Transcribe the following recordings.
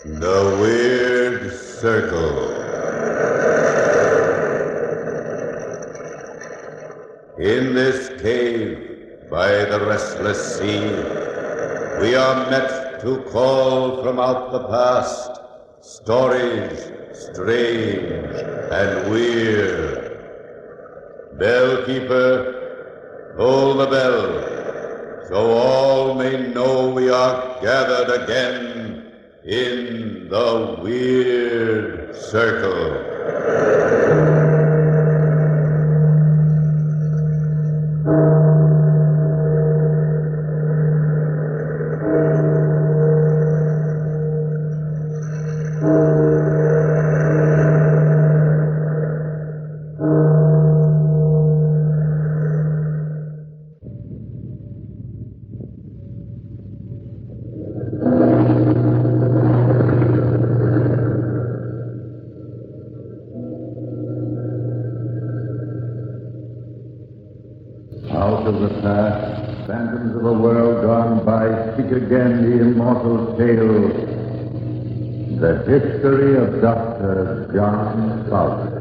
The Weird Circle. In this cave by the restless sea, we are met to call from out the past stories strange and weird. Bellkeeper, toll the bell, so all may know we are gathered again in the Weird Circle. Out of the past, phantoms of a world gone by, speak again the immortal tale, the history of Dr. John Faust.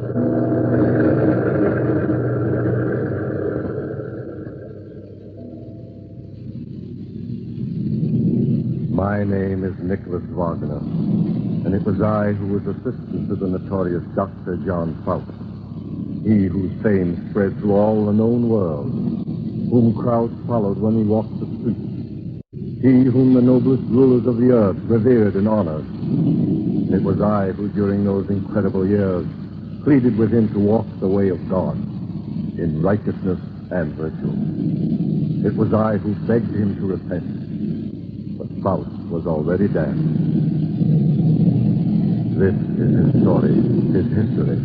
My name is Nicholas Wagner, and it was I who was assistant to the notorious Dr. John Faust. He whose fame spread through all the known world, whom crowds followed when he walked the streets, he whom the noblest rulers of the earth revered and honored. It was I who, during those incredible years, pleaded with him to walk the way of God in righteousness and virtue. It was I who begged him to repent, but Faust was already dead. This is his story, his history.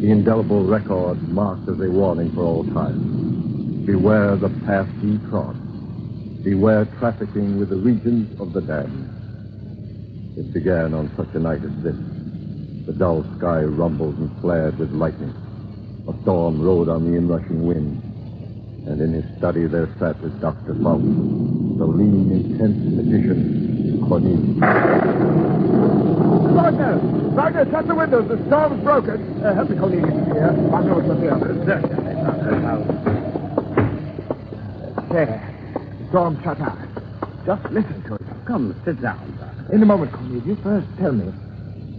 The indelible record marked as a warning for all time. Beware the path he trod. Beware trafficking with the regions of the damned. It began on such a night as this. The dull sky rumbled and flared with lightning. A storm rode on the inrushing wind. And in his study there sat with Dr. Faust, the lean, intense magician, Cornelius. Wagner, shut the windows. The storm's broken. Help me, Cornelius. Here. Wagner was here. Certainly, Dr. Faust. There. The storm shut out. Just listen to it. Come, sit down, Doctor. In a moment, Cornelius. First, tell me,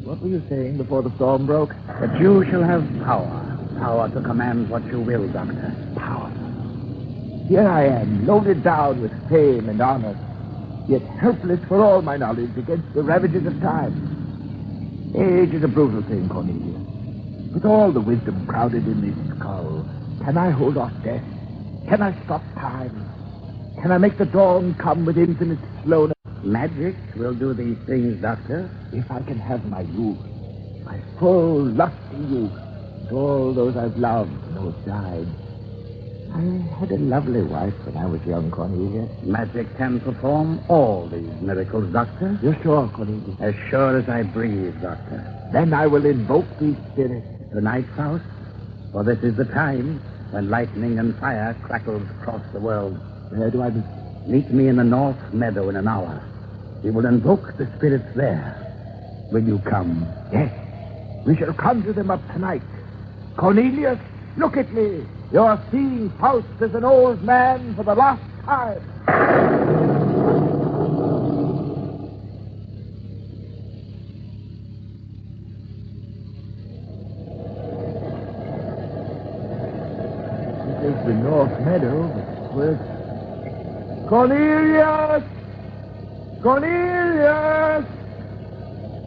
what were you saying before the storm broke? That you shall have power. Power to command what you will, Doctor. Power. Here I am, loaded down with fame and honor, yet helpless for all my knowledge against the ravages of time. Age is a brutal thing, Cornelius. With all the wisdom crowded in this skull, can I hold off death? Can I stop time? Can I make the dawn come with infinite slowness? Magic will do these things, Doctor. If I can have my youth, my full, lusty youth, and all those I've loved and who have died. I had a lovely wife when I was young, Cornelius. Magic can perform all these miracles, Doctor. You're sure, Cornelius? As sure as I breathe, Doctor. Then I will invoke these spirits. Tonight, Faust, for this is the time when lightning and fire crackles across the world. Where do I be? Meet me in the North Meadow in an hour. We will invoke the spirits there. Will you come? Yes. We shall conjure them up tonight. Cornelius, look at me. You're seeing Faust as an old man for the last time. This is the North Meadow. Where's Cornelius! Cornelius!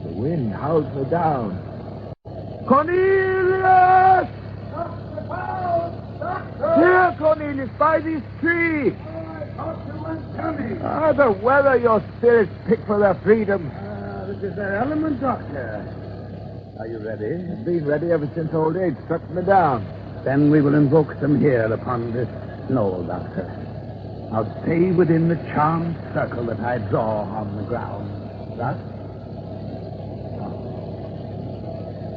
The wind howls me down. Cornelius! Here, Cornelius, by these trees. The weather your spirits pick for their freedom. This is their element, Doctor. Are you ready? I've been ready ever since old age struck me down. Then we will invoke them here upon this knoll, Doctor. Now stay within the charmed circle that I draw on the ground. Thus.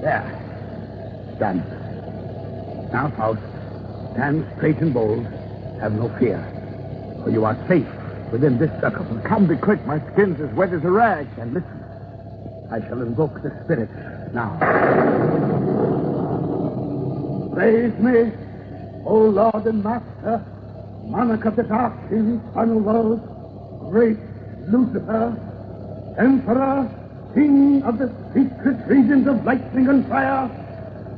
There. Done. Now, Faust, stand straight and bold. Have no fear, for you are safe within this circle. Come, be quick. My skin's as wet as a rag. And listen, I shall invoke the spirits now. Praise me, O Lord and Master, monarch of the dark infernal world, great Lucifer, Emperor, King of the secret regions of lightning and fire.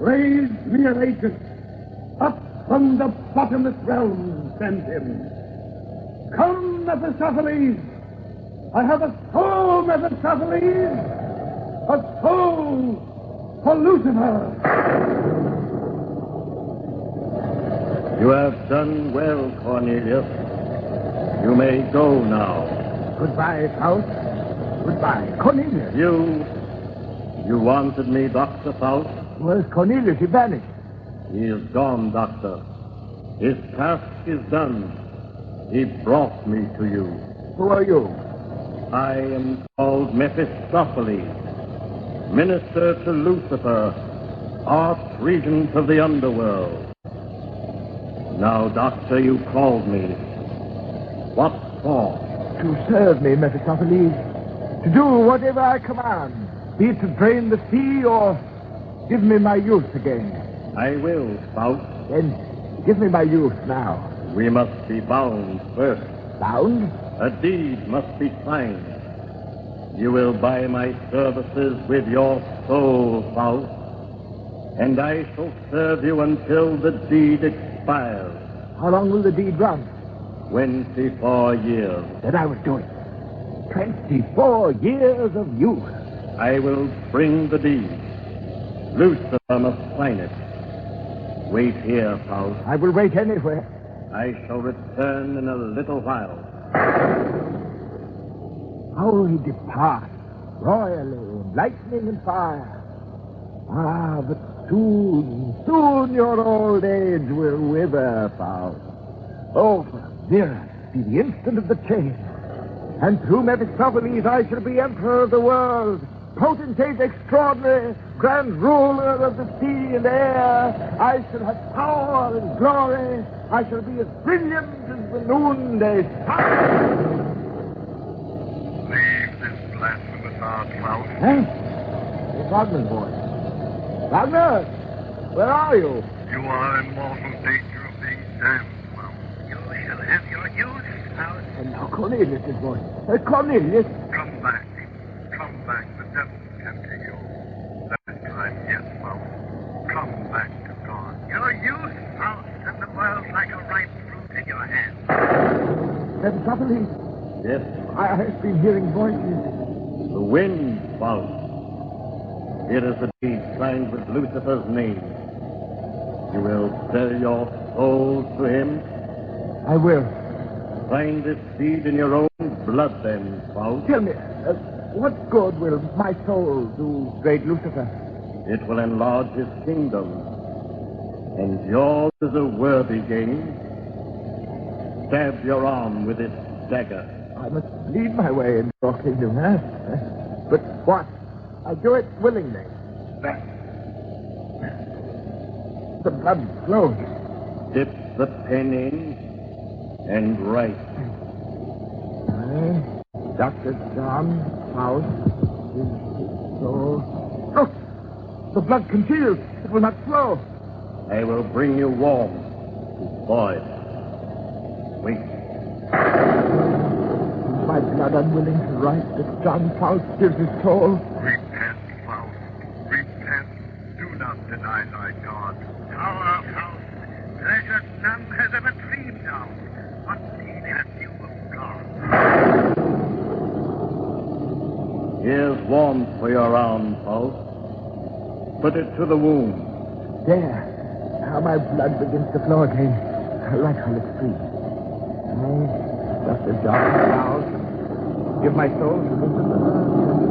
Raise me an agent. Up from the bottomless realm send him. Come, Mephistopheles. I have a soul, Mephistopheles. A soul for Lucifer. You have done well, Cornelius. You may go now. Goodbye, Faust. Goodbye. Cornelius. You wanted me, Dr. Faust? Where's Cornelius? He vanished. He is gone, Doctor. His task is done. He brought me to you. Who are you? I am called Mephistopheles, minister to Lucifer, archregent of the underworld. Now, Doctor, you called me. What for? To serve me, Mephistopheles. To do whatever I command. Be it to drain the sea or give me my youth again. I will, Faust. Then give me my youth now. We must be bound first. Bound? A deed must be signed. You will buy my services with your soul, Faust, and I shall serve you until the deed expires. How long will the deed run? 24 years. Then I will do it. 24 years of youth. I will bring the deed. Lucifer must sign it. Wait here, Faust. I will wait anywhere. I shall return in a little while. How he departs, royally, in lightning and fire. Ah, but soon your old age will wither, Faust. Oh, for a mirror be the instant of the change. And through Mephistopheles I shall be emperor of the world, potentate extraordinary, grand ruler of the sea and air. I shall have power and glory. I shall be as brilliant as the noonday sun. Leave this blasphemous art, Faust. Huh? It's Wagner's voice. Wagner! Where are you? You are in mortal danger of being damned, Faust. You shall have your youth, Faust. And now Cornelius' voice. Cornelius! Come back. Come back. The devil can take you. That is time yet, Faust. Come back to God. Your youth, Faust, and the world like a ripe fruit in your hand. Mephistopheles, Yes, I've been hearing voices. the wind, Faust. Here is the deed signed with Lucifer's name. You will sell your soul to him. I will. Sign this deed in your own blood, then, Faust. Tell me, what good will my soul do great Lucifer? It will enlarge his kingdom. And yours is a worthy gain. Stab your arm with this dagger. I must bleed my way into your kingdom, huh? But what? I do it willingly. The blood flows. Dip the pen in and write. I, Dr. John Faust, his soul. Oh! The blood congeals. It will not flow. I will bring you warm to boil. Wait. My blood unwilling to write that John Faust gives his soul. Repent, Faust. Repent. Do not deny thy God. Power, Faust. Pleasure none has ever dreamed of. What need have you of God? Here's warmth for your arm, Faust. Put it to the wound. There. Now my blood begins to flow again. Like Holy Street. Dr. John Faust. Give my soul to Lucifer.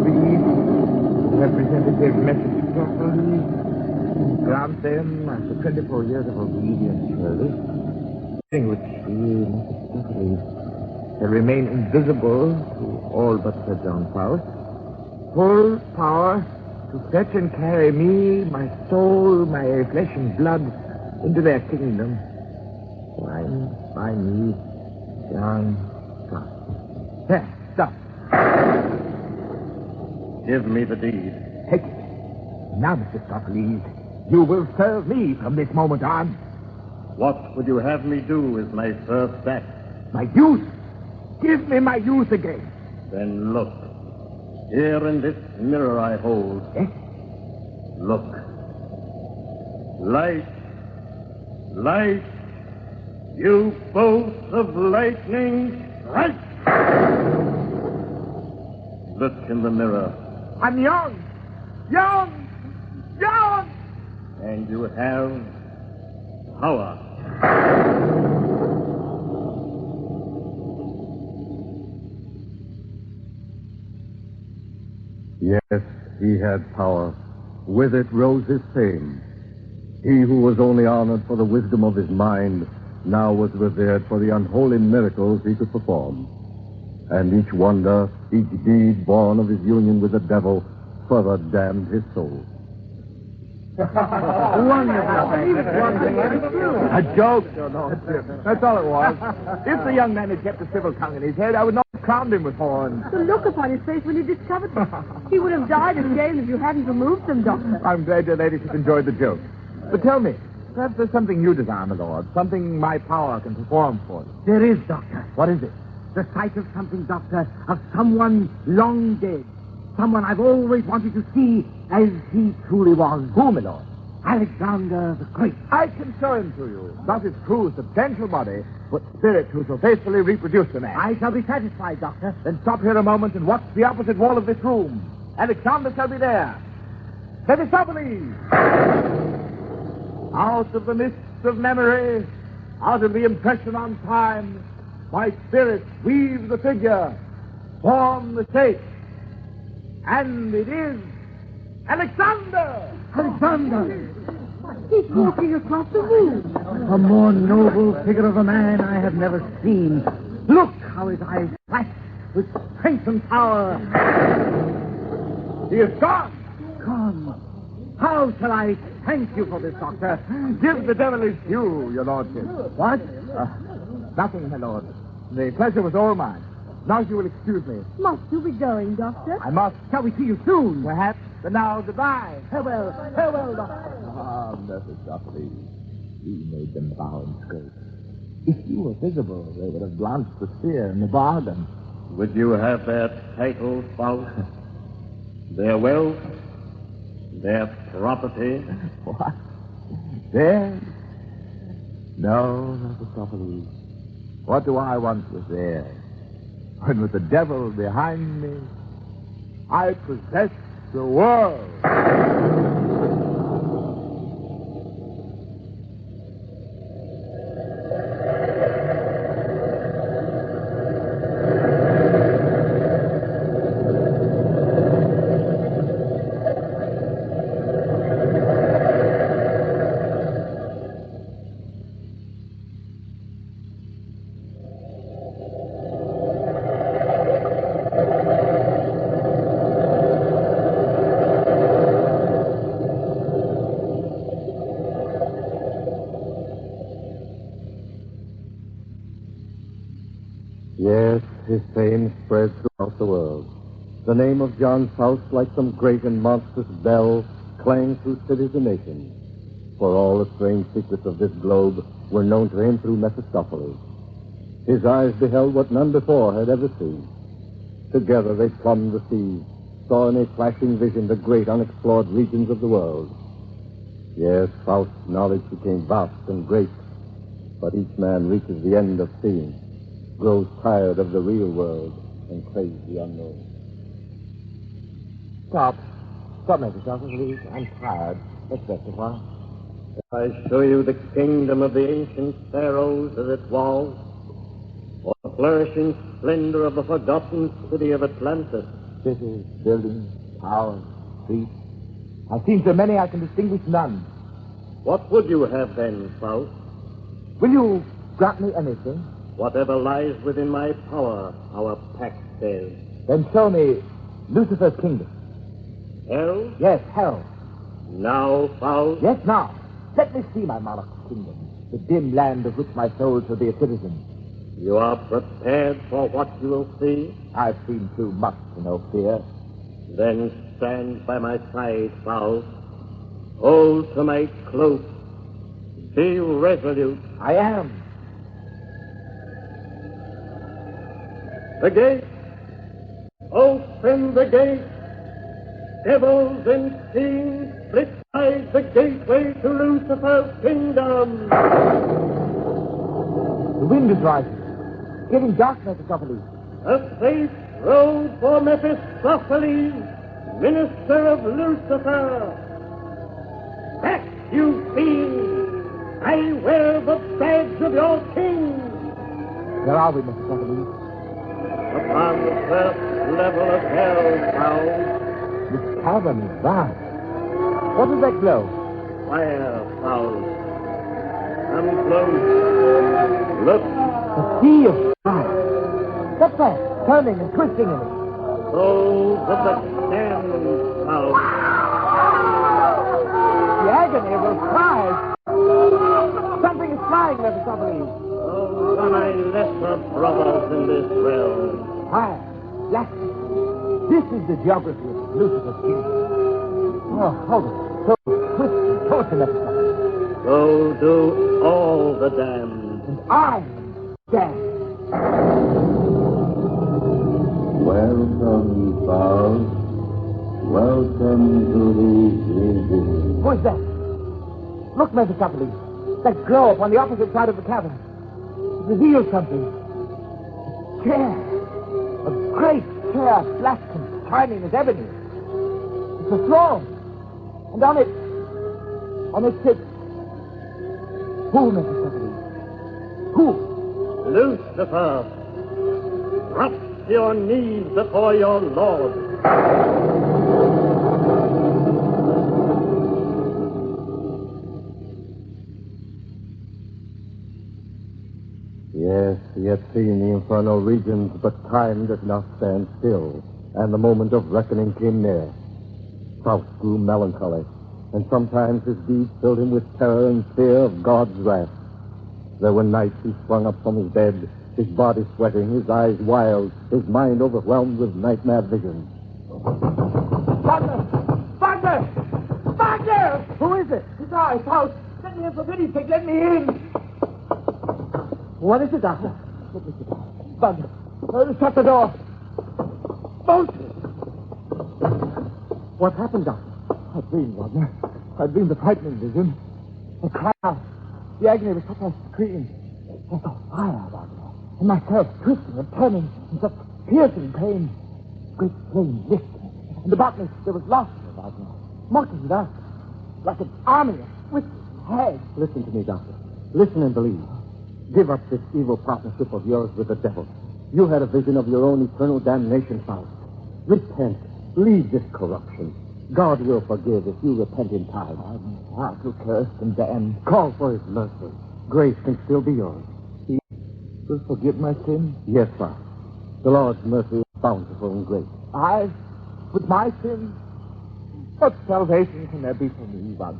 Read. Representative Mephistopheles. Grant them after 24 years of obedience, surely. In which we, Mephistopheles, shall remain invisible to all but Sir John Faust. Full power to fetch and carry me, my soul, my flesh and blood, into their kingdom. Find by me, John There, stop. Give me the deed. Take it. Now, Mr. Sophocles, you will serve me from this moment on. What would you have me do is my first act? My youth. Give me my youth again. Then look. Here in this mirror I hold. Yes? Look. Light. Light. You bolt of lightning. Strike! Look in the mirror. I'm young. Young. Young. And you have power. Yes, he had power. With it rose his fame. He who was only honored for the wisdom of his mind now was revered for the unholy miracles he could perform. And each wonder, each deed born of his union with the devil, further damned his soul. A joke. That's all it was. If the young man had kept a civil tongue in his head, I would not have crowned him with horns. The look upon his face when he discovered them. He would have died of shame if you hadn't removed them, Doctor. I'm glad your ladyship enjoyed the joke. But tell me, perhaps there's something you desire, my lord. Something my power can perform for you. There is, Doctor. What is it? The sight of something, Doctor, of someone long dead. Someone I've always wanted to see as he truly was. Who, my lord? Alexander the Great. I can show him to you. Not his crude, substantial body, but spirit who so faithfully reproduced the man. I shall be satisfied, Doctor. Then stop here a moment and watch the opposite wall of this room. Alexander shall be there. Mephistopheles! Out of the mists of memory, out of the impression on time, my spirit weaves the figure, form the shape. And it is Alexander! Alexander! He's walking across the room. A more noble figure of a man I have never seen. Look how his eyes flash with strength and power. He is gone! Come. How shall I thank you for this, Doctor? Give the devil his due, your lordship. What? Nothing, my lord. The pleasure was all mine. Now you will excuse me. Must you be going, Doctor? I must. Shall we see you soon? Perhaps. But now, goodbye. Farewell. Farewell, Doctor. Ah, Mephistopheles. You made them bow and scrape. If you were visible, they would have blanched with fear in the bargain. Would you have their titles, Faust? Their wealth? Their property? What? Theirs? No, Mephistopheles. What do I want with theirs? When with the devil behind me, I possess the world. Yes, his fame spread throughout the world. The name of John Faust, like some great and monstrous bell, clanged through cities and nations. For all the strange secrets of this globe were known to him through Mephistopheles. His eyes beheld what none before had ever seen. Together they plumbed the sea, saw in a flashing vision the great unexplored regions of the world. Yes, Faust's knowledge became vast and great, but each man reaches the end of seeing, grows tired of the real world, and craves the unknown. Stop. Stop, Mephistopheles. I'm tired. Let's rest a while. I show you the kingdom of the ancient pharaohs as it was, or the flourishing splendor of the forgotten city of Atlantis. Cities, buildings, towers, streets. I've seen so many I can distinguish none. What would you have then, Faust? Will you grant me anything? Whatever lies within my power, our pact says. Then show me Lucifer's kingdom. Hell? Yes, hell. Now, Faust? Yes, now. Let me see my monarch's kingdom, the dim land of which my soul shall be a citizen. You are prepared for what you will see? I've seen too much to know fear. Then stand by my side, Faust. Hold to my close. Be resolute. I am. The gate! Open the gate! Devils and fiends split wide the gateway to Lucifer's kingdom! The wind is rising. Getting dark, Mephistopheles. A safe road for Mephistopheles, minister of Lucifer! Back, you fiends! I wear the badge of your king! Where are we, Mephistopheles? Upon the first level of hell, Faust. This cavern is vast. What does that glow? Fire, Faust. Come close. Look. A sea of fire. What's that? Turning and twisting in it. Souls of the damned, Faust. The agony of those cries. Something is flying, Mephistopheles. Oh, are my lesser brothers in this realm. Fire. Blackness. This is the geography of Lucifer's kingdom. Oh, hold it. So twist and torture, Mephistopheles. So do all the damned. And I am damned. Welcome, Faust. Welcome to the Eden. Who is that? Look, Mephistopheles. That glow upon the opposite side of the cavern. It reveals something. A chair. A great chair, black and shining as ebony. It's a throne. And on it sits... Who, Mephistopheles? Who? Lucifer, drop to your knees before your Lord. Yes, he had seen the infernal regions, but time did not stand still, and the moment of reckoning came near. Faust grew melancholy, and sometimes his deeds filled him with terror and fear of God's wrath. There were nights he sprung up from his bed, his body sweating, his eyes wild, his mind overwhelmed with nightmare visions. Wagner! Wagner! Wagner! Who is it? It's I, Faust. Let me in for pity's sake. Let me in. What is it, Doctor? Let me sit down. Wagner, shut the door. Bolt it. What happened, Doctor? I dreamed, Wagner. I dreamed a frightening vision. A cry out. The agony was such a scream. I saw fire, Wagner. And myself twisting and turning in such piercing pain. Great flames lifting. And about me there was laughter, Wagner. Mocking with us. Like an army of whistling hags. Listen to me, Doctor. Listen and believe. Give up this evil partnership of yours with the devil. You had a vision of your own eternal damnation, Faust. Repent. Leave this corruption. God will forgive if you repent in time. I'm far too cursed and damned. Call for his mercy. Grace can still be yours. He will forgive my sin. Yes, Faust. The Lord's mercy is bountiful and great. I, with my sin, what salvation can there be for me, Wagner?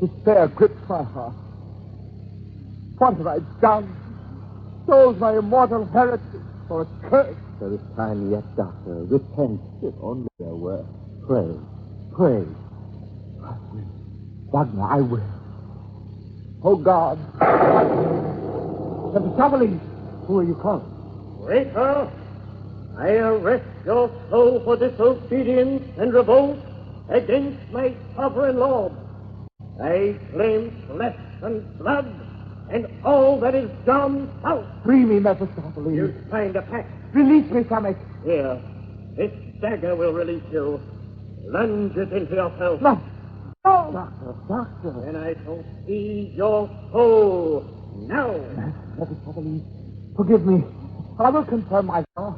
Despair grips my heart. What have I done? Sold my immortal heritage for a curse. There is time yet, Doctor. Repent. If only there were. Pray. Pray. I will. Wagner, I will. Oh, God. Mephistopheles, who are you calling? Traitor, I arrest your soul for disobedience and revolt against my sovereign Lord. I claim flesh and blood and all that is John Faust. Free me, Mephistopheles. You signed a pact. Release me from it. Here, this dagger will release you. Lunge it into yourself. No. No. Doctor. Then I shall seize your soul now. Mephistopheles, forgive me. I will confirm my vow.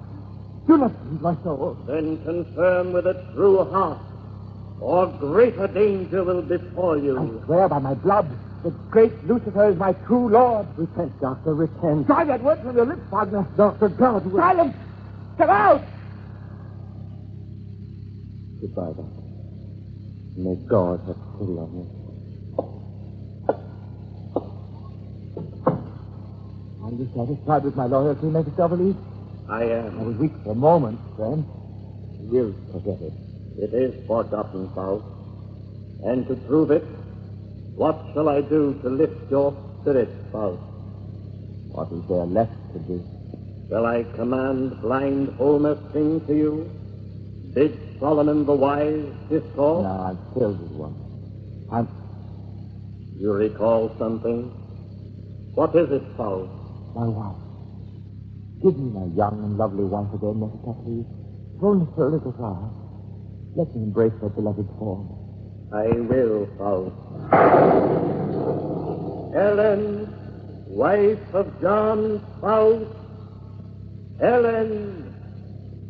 Do not seize my soul. Then confirm with a true heart, or greater danger will befall you. I swear by my blood that great Lucifer is my true Lord. Repent, Doctor. Repent. Try that word from your lips, Wagner. Doctor, God will... Silence! Get out! Goodbye, Doctor. May God have pity on you. Are you satisfied with my loyalty, Mephistopheles? I am. I was weak for a moment, then. You will forget it. It is forgotten, Faust. And to prove it, what shall I do to lift your spirit, Faust? What is there left to do? Shall I command blind Homer sing to you? Bid Solomon the wise discourse? No, I'm filled with one. You recall something? What is it, Faust? My wife. Give me my young and lovely wife again, Mephistopheles. If only for a little while. Let me embrace her beloved form. I will, Faust. Helen, wife of John Faust. Helen,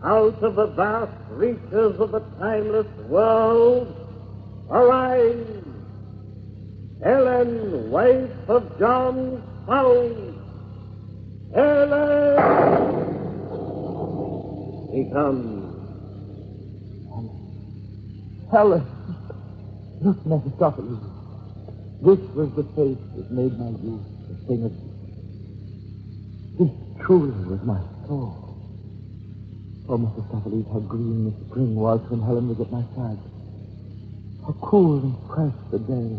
out of the vast reaches of the timeless world, arise. Helen, wife of John Faust. Helen! He comes. Helen! Look, Mephistopheles. This was the face that made my youth a thing of... This truly was my soul. Oh, Mephistopheles, how green the spring was when Helen was at my side. How cool and fresh the day.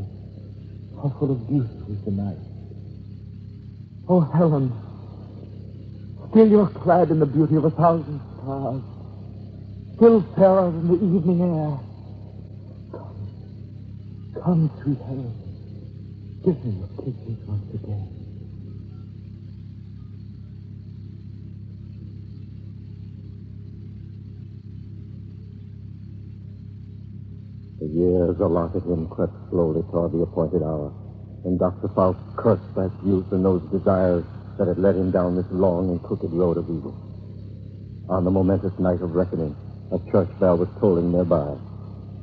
How full of beauty was the night. Oh, Helen, still you're clad in the beauty of 1,000 stars. Still fairer than the evening air. Come, sweet Helen. Give me your kisses once again. The years allotted him crept slowly toward the appointed hour, and Dr. Faust cursed that youth and those desires that had led him down this long and crooked road of evil. On the momentous night of reckoning, a church bell was tolling nearby,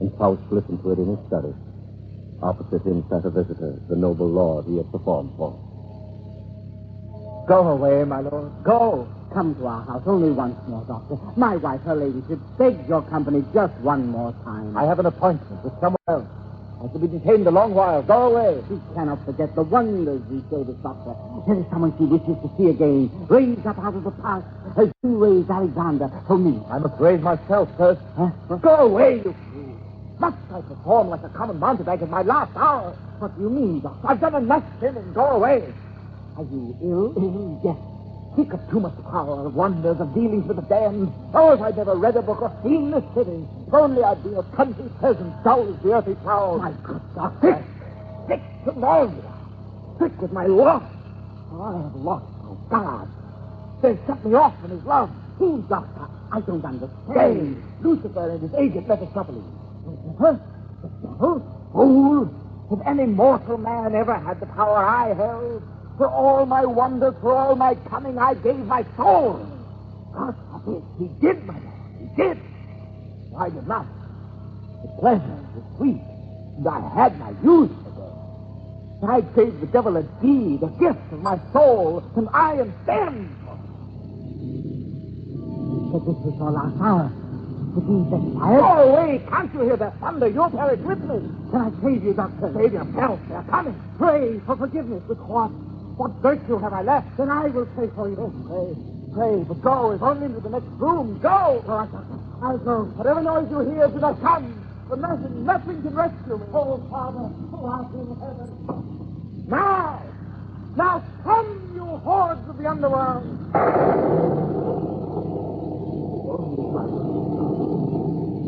and Faust listened to it in his study. Opposite him sat a visitor, the noble lord he had performed for. Go away, my lord. Go. Come to our house only once more, Doctor. My wife, her ladyship, begs your company just one more time. I have an appointment with someone else. I shall be detained a long while. Go away. She cannot forget the wonders we showed us, Doctor. There is someone she wishes to see again, raised up out of the past, as you raised Alexander for me. I must raise myself first. Huh? Go away, you fool. Must I perform like a common mountebank at my last hour? What do you mean, Doctor? I've done enough sinning. Go away. Are you ill? Yes. Sick of too much power, of wonders, of dealings with the damned. Oh, if I'd never read a book or seen the city. If only I'd be a country peasant, dull as the earthly cloud. My good Doctor. Sick to nausea. Sick with my loss. Oh, I have lost my God. They set me off from his love. Who, Doctor? I don't understand. They, Lucifer and his agent Mephistopheles. Huh? The devil? Fool! Has any mortal man ever had the power I held? For all my wonders, for all my cunning, I gave my soul. God forbid. He did, my lord. He did. I did not. The pleasure was sweet, and I had my use again. But I gave the devil a deed, a gift of my soul, and I am damned for it. But this was your last hour. It means that I... Go away! Can't you hear the thunder? You'll perish with me. Can I save you, Doctor? Save yourself. They're coming. Pray for forgiveness. With what? What virtue have I left? Then I will pray for you. Pray, but go, if only into the next room. Go! All right, Doctor. I'll go. Whatever noise you hear, do not come. For nothing can rescue me. Oh, Father, who art in heaven. Now come, you hordes of the underworld.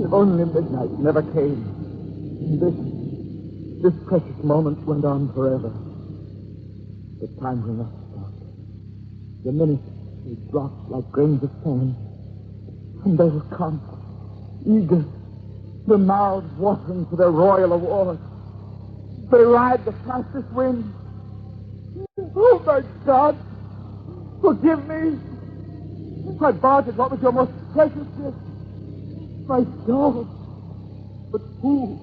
If only midnight never came. And this precious moment went on forever. The time will not stop. The minutes will drop like grains of sand. And they will come, eager, their mouths watering for their royal award. They ride the fastest wind. Oh, my God! Forgive me! I bartered what was your most precious gift. My soul. But who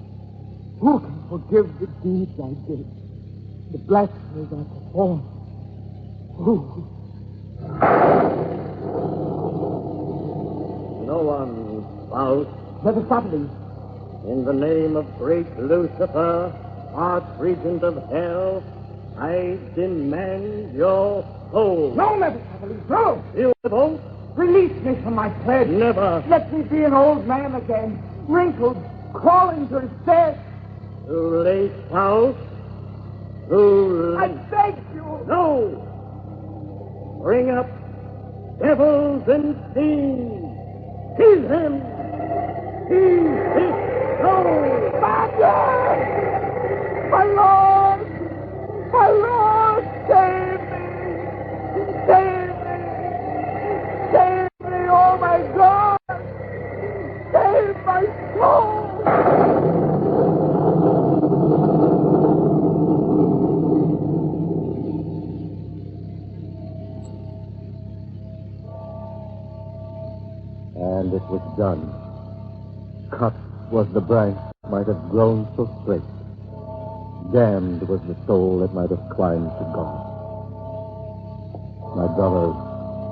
can forgive the deeds I did? The blasphemies I performed? Who? No one, Faust. Mephistopheles. In the name of great Lucifer, archregent of hell, I demand your soul. No, Mephistopheles, no! You won't? Release me from my pledge. Never. Let me be an old man again, wrinkled, crawling to his death. Too late, Faust. Too I late. beg you. No! Bring up devils and fiends. Seize him! Seize his soul! Master! My Lord! My Lord! Save me! Save me! Save me, oh my God! Save my soul! And it was done. Cut was the branch that might have grown so straight. Damned was the soul that might have climbed to God. My brothers,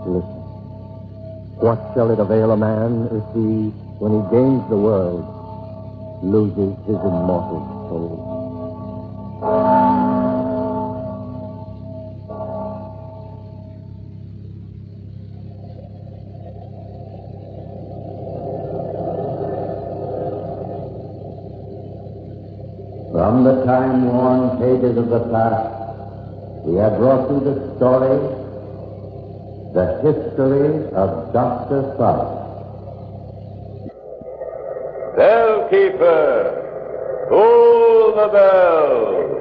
listen. What shall it avail a man if he, when he gains the world, loses his immortal soul? From the time-worn pages of the past, we have brought you the story, the history of Dr. Faust. Bellkeeper, toll the bell.